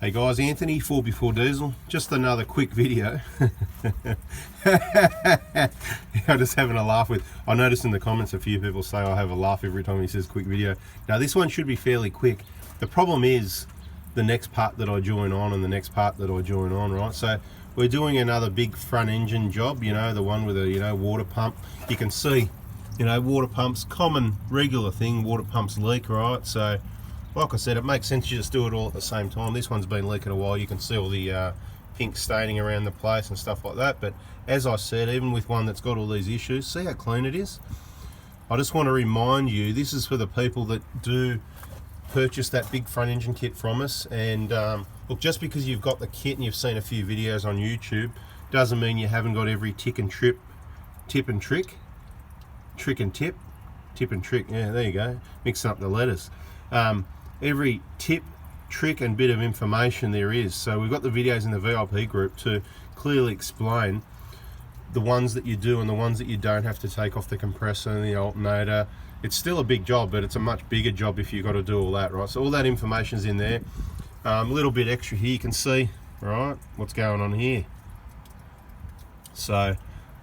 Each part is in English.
Hey guys, Anthony, 4x4 Diesel. Just another quick video. I'm just having a laugh with, I noticed in the comments a few people say I have a laugh every time he says quick video. Now this one should be fairly quick. The problem is the next part that I join on and the next part that I join on, right? So we're doing another big front engine job, you know, the one with a, water pump. You can see, water pumps, common, regular thing, water pumps leak, right? So like I said, it makes sense to just do it all at the same time. This one's been leaking a while. You can see all the pink staining around the place and stuff like that. But as I said, even with one that's got all these issues, see how clean it is? I just want to remind you, this is for the people that do purchase that big front engine kit from us. And look, just because you've got the kit and you've seen a few videos on YouTube, doesn't mean you haven't got every tip and trick, tip and trick, trick and tip, tip and trick. Yeah, there you go. Mixing up the letters. Every tip, trick and bit of information there is. So we've got the videos in the VIP group to clearly explain the ones that you do and the ones that you don't have to take off the compressor and the alternator. It's still a big job, but it's a much bigger job if you've got to do all that, right? So all that information's in there. A little bit extra here, you can see, right, what's going on here. So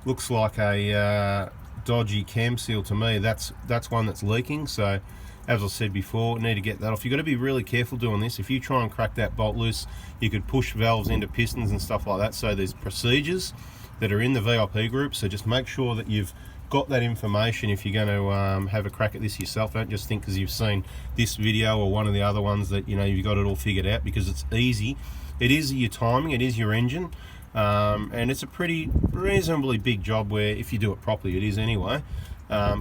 looks like a dodgy cam seal to me. That's one that's leaking. So as I said before, need to get that off. You've got to be really careful doing this. If you try and crack that bolt loose, you could push valves into pistons and stuff like that. So there's procedures that are in the VIP group. So just make sure that you've got that information if you're going to have a crack at this yourself. Don't just think because you've seen this video or one of the other ones that you've got it all figured out, because it's easy. It is your timing, it is your engine, and it's a pretty reasonably big job where if you do it properly, it is anyway.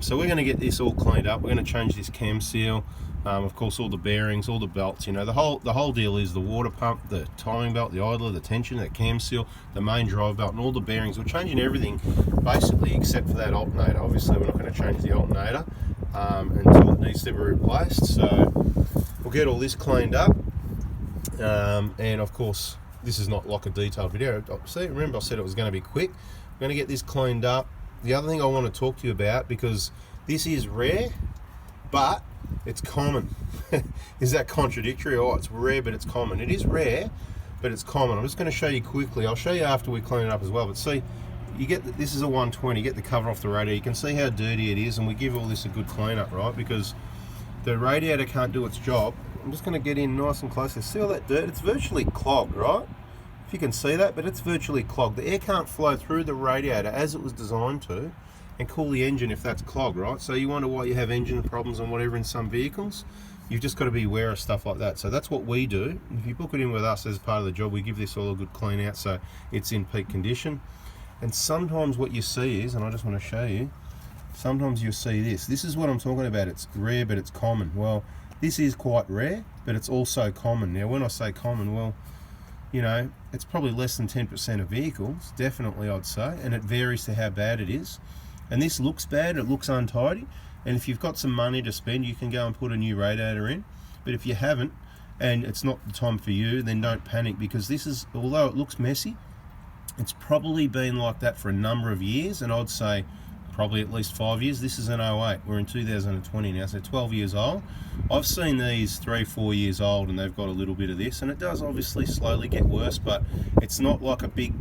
So we're going to get this all cleaned up. We're going to change this cam seal, of course all the bearings, all the belts, the whole deal is the water pump, the timing belt, the idler, the tension, that cam seal, the main drive belt and all the bearings. We're changing everything basically except for that alternator. Obviously we're not going to change the alternator until it needs to be replaced. So we'll get all this cleaned up, and of course this is not like a detailed video. See, remember I said it was going to be quick. We're going to get this cleaned up. The other thing I want to talk to you about, because this is rare, but it's common. Is that contradictory? Oh, it's rare, but it's common. It is rare, but it's common. I'm just going to show you quickly. I'll show you after we clean it up as well. But see, you get this is a 120. You get the cover off the radiator. You can see how dirty it is, and we give all this a good clean up, right? Because the radiator can't do its job. I'm just going to get in nice and close. See all that dirt? It's virtually clogged, right? You can see that, but it's virtually clogged. The air can't flow through the radiator as it was designed to and cool the engine if that's clogged, right? So you wonder why you have engine problems and whatever in some vehicles. You've just got to be aware of stuff like that. So that's what we do. If you book it in with us as part of the job, we give this all a good clean out so it's in peak condition. And sometimes what you see is, and I just want to show you, sometimes you'll see this. This is what I'm talking about. It's rare, but it's common. Well, this is quite rare, but it's also common. Now, when I say common, well, it's probably less than 10% of vehicles, definitely I'd say, and it varies to how bad it is. And this looks bad, it looks untidy, and if you've got some money to spend, you can go and put a new radiator in. But if you haven't, and it's not the time for you, then don't panic, because this is, although it looks messy, it's probably been like that for a number of years, and I'd say probably at least 5 years. This is an 08, we're in 2020 now, so 12 years old. I've seen these 3-4 years old and they've got a little bit of this, and it does obviously slowly get worse, but it's not like a big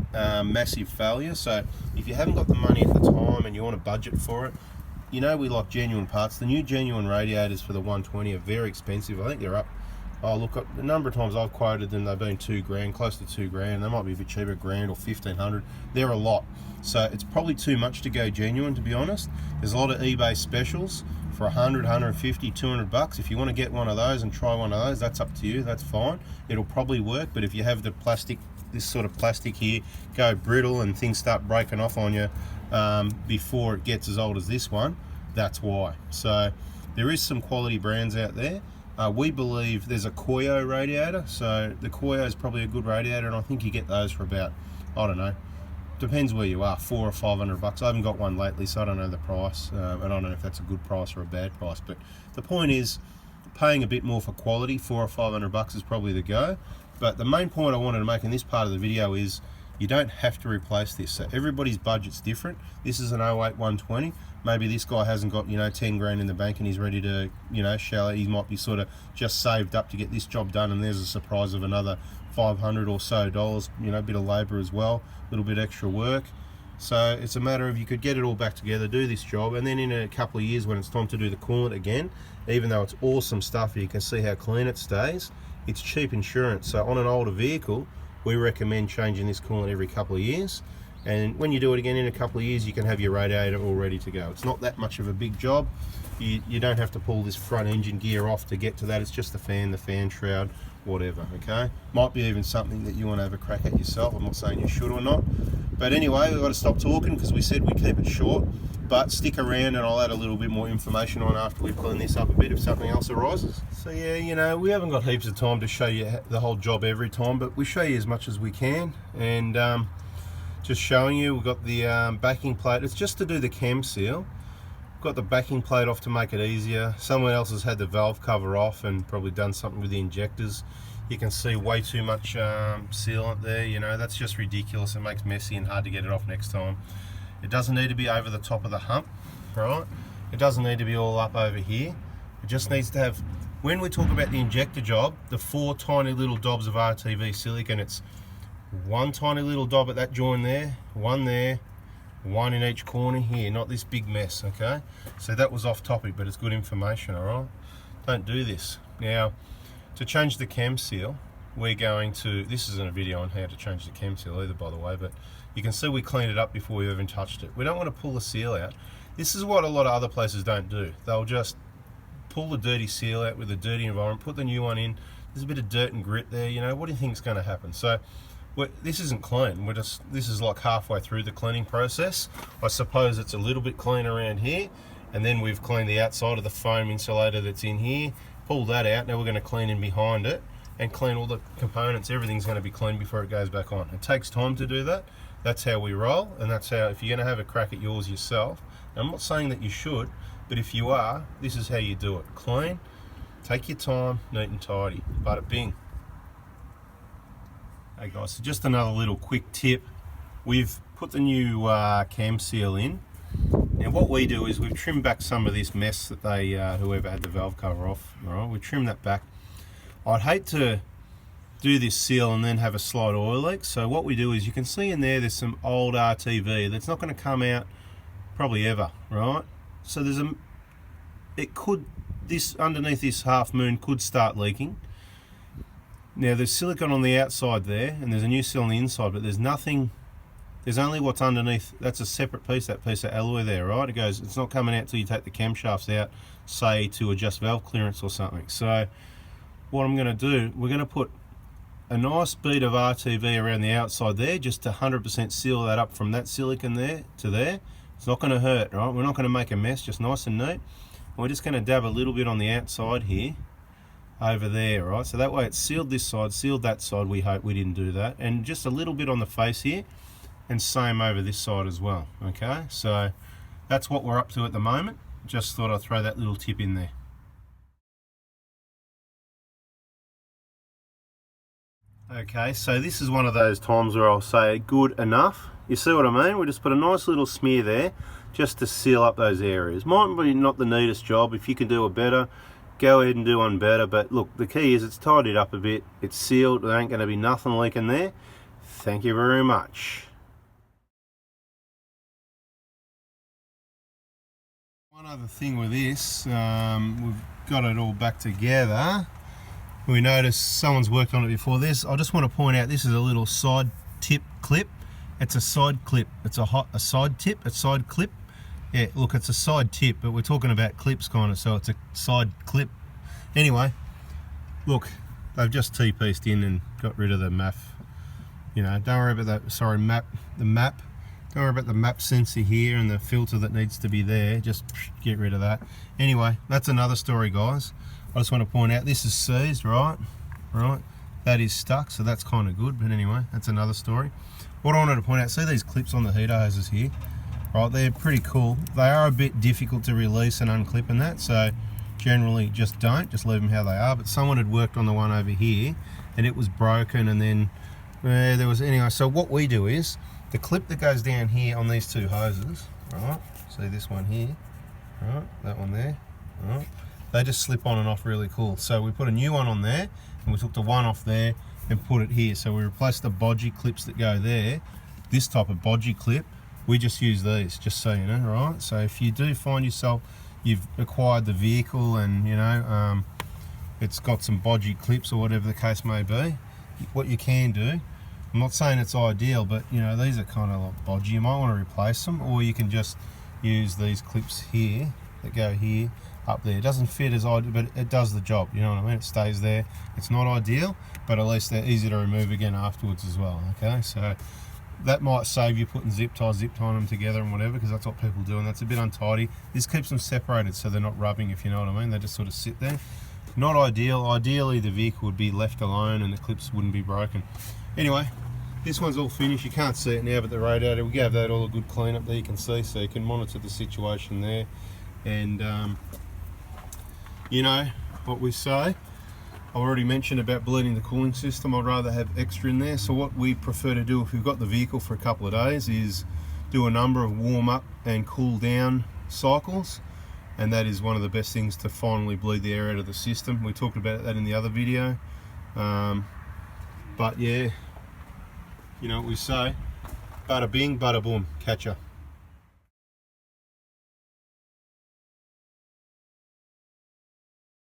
massive failure. So if you haven't got the money at the time and you want to budget for it, we like genuine parts. The new genuine radiators for the 120 are very expensive. I think they're up, look, the number of times I've quoted them, they've been $2,000, close to $2,000. They might be a bit cheaper, $1,000 or $1,500. They're a lot. So it's probably too much to go genuine, to be honest. There's a lot of eBay specials for 100, 150, 200 bucks. If you want to get one of those and try one of those, that's up to you. That's fine. It'll probably work. But if you have the plastic, this sort of plastic here, go brittle and things start breaking off on you before it gets as old as this one, that's why. So there is some quality brands out there. We believe there's a Koyo radiator. So the Koyo is probably a good radiator, and I think you get those for about, I don't know, depends where you are, 400 or 500 bucks. I haven't got one lately, so I don't know the price. I don't know if that's a good price or a bad price. But the point is, paying a bit more for quality, 400 or 500 bucks is probably the go. But the main point I wanted to make in this part of the video is, You don't have to replace this. So everybody's budget's different. This is an 08 120. Maybe this guy hasn't got, 10 grand in the bank and he's ready to, shell it. He might be sort of just saved up to get this job done, and there's a surprise of another $500 or so, a bit of labor as well, a little bit extra work. So it's a matter of, you could get it all back together, do this job, and then in a couple of years when it's time to do the coolant again, even though it's awesome stuff, you can see how clean it stays, it's cheap insurance. So on an older vehicle, we recommend changing this coolant every couple of years. And when you do it again in a couple of years, you can have your radiator all ready to go. It's not that much of a big job. You don't have to pull this front engine gear off to get to that. It's just the fan shroud, whatever, okay? Might be even something that you want to have a crack at yourself. I'm not saying you should or not. But anyway, we've got to stop talking because we said we keep it short. But stick around and I'll add a little bit more information on after we clean this up a bit if something else arises. So yeah, we haven't got heaps of time to show you the whole job every time, but we show you as much as we can. And just showing you, we've got the backing plate. It's just to do the cam seal. Got the backing plate off to make it easier. Someone else has had the valve cover off and probably done something with the injectors. You can see way too much sealant there. That's just ridiculous. It makes messy and hard to get it off next time. It doesn't need to be over the top of the hump, right? It doesn't need to be all up over here. It just needs to have, when we talk about the injector job, the 4 tiny little dobs of RTV silicone, it's one tiny little dob at that joint there, one in each corner here, not this big mess, okay? So that was off topic, but it's good information, all right? Don't do this. Now, to change the cam seal, we're going to, this isn't a video on how to change the cam seal either, by the way, but you can see we cleaned it up before we even touched it. We don't want to pull the seal out. This is what a lot of other places don't do. They'll just pull the dirty seal out with a dirty environment, put the new one in. There's a bit of dirt and grit there, what do you think is going to happen? So this isn't clean. This is like halfway through the cleaning process. I suppose it's a little bit clean around here, and then we've cleaned the outside of the foam insulator that's in here, pull that out. Now we're going to clean in behind it and clean all the components. Everything's going to be clean before it goes back on. It takes time to do that. That's how we roll, and that's how, if you're going to have a crack at yours yourself, I'm not saying that you should, but if you are, this is how you do it. Clean, take your time, neat and tidy. Bada bing. Hey guys, so just another little quick tip. We've put the new cam seal in. Now what we do is we've trimmed back some of this mess that they, whoever had the valve cover off, right? We trimmed that back. I'd hate to do this seal and then have a slight oil leak. So what we do is, you can see in there's some old RTV that's not going to come out probably ever, right? So there's this underneath this half moon could start leaking. Now there's silicone on the outside there, and there's a new seal on the inside, but there's only what's underneath. That's a separate piece, that piece of alloy there, right? It's not coming out till you take the camshafts out, say to adjust valve clearance or something. So what I'm going to do, we're going to put a nice bead of RTV around the outside there, just to 100% seal that up from that silicone there to there. It's not going to hurt, right? We're not going to make a mess, just nice and neat. We're just going to dab a little bit on the outside here, over there, right? So that way it's sealed this side, sealed that side. We hope we didn't do that. And just a little bit on the face here, and same over this side as well, okay? So that's what we're up to at the moment. Just thought I'd throw that little tip in there. Okay, so this is one of those times where I'll say good enough. You see what I mean? We just put a nice little smear there just to seal up those areas. Might be not the neatest job. If you can do it better, go ahead and do one better. But look, the key is it's tidied up a bit. It's sealed. There ain't going to be nothing leaking there. Thank you very much. One other thing with this, we've got it all back together. We noticed someone's worked on it before this. I just want to point out, this is a little side tip clip. It's a side clip. It's a side tip, a side clip. Yeah, look, it's a side tip, but we're talking about clips kind of, so it's a side clip. Anyway, look, they've just T-pieced in and got rid of the map. Don't worry about that, the map. Don't worry about the map sensor here and the filter that needs to be there. Just get rid of that. Anyway, that's another story, guys. I just want to point out, this is seized, right? That is stuck, so that's kind of good. But anyway, that's another story. What I wanted to point out, see these clips on the heater hoses here? Right, they're pretty cool. They are a bit difficult to release and unclip and that, so generally just leave them how they are. But someone had worked on the one over here, and it was broken, and then there was, anyway, so what we do is, the clip that goes down here on these two hoses, right, see this one here, right, that one there, right, they just slip on and off really cool. So we put a new one on there, and we took the one off there and put it here. So we replaced the bodgy clips that go there, this type of bodgy clip, we just use these, just so you know, right? So if you do find yourself, you've acquired the vehicle and, you know, it's got some bodgy clips or whatever the case may be, what you can do, I'm not saying it's ideal, but you know, these are kind of like bodgy, you might want to replace them, or you can just use these clips here that go here, up there. It doesn't fit as ideal, but it does the job, you know what I mean? It stays there. It's not ideal, but at least they're easy to remove again afterwards as well, okay? So that might save you putting zip tying them together and whatever, because that's what people do, and that's a bit untidy. This keeps them separated so they're not rubbing, if you know what I mean. They just sort of sit there. Not ideal. Ideally the vehicle would be left alone and the clips wouldn't be broken. Anyway, this one's all finished. You can't see it now, but the radiator, we gave that all a good clean up there, you can see, so you can monitor the situation there. And you know what we say, I already mentioned about bleeding the cooling system. I'd rather have extra in there. So what we prefer to do if we've got the vehicle for a couple of days is do a number of warm up and cool down cycles, and that is one of the best things to finally bleed the air out of the system. We talked about that in the other video, but yeah, you know what we say, bada bing, bada boom, catch ya.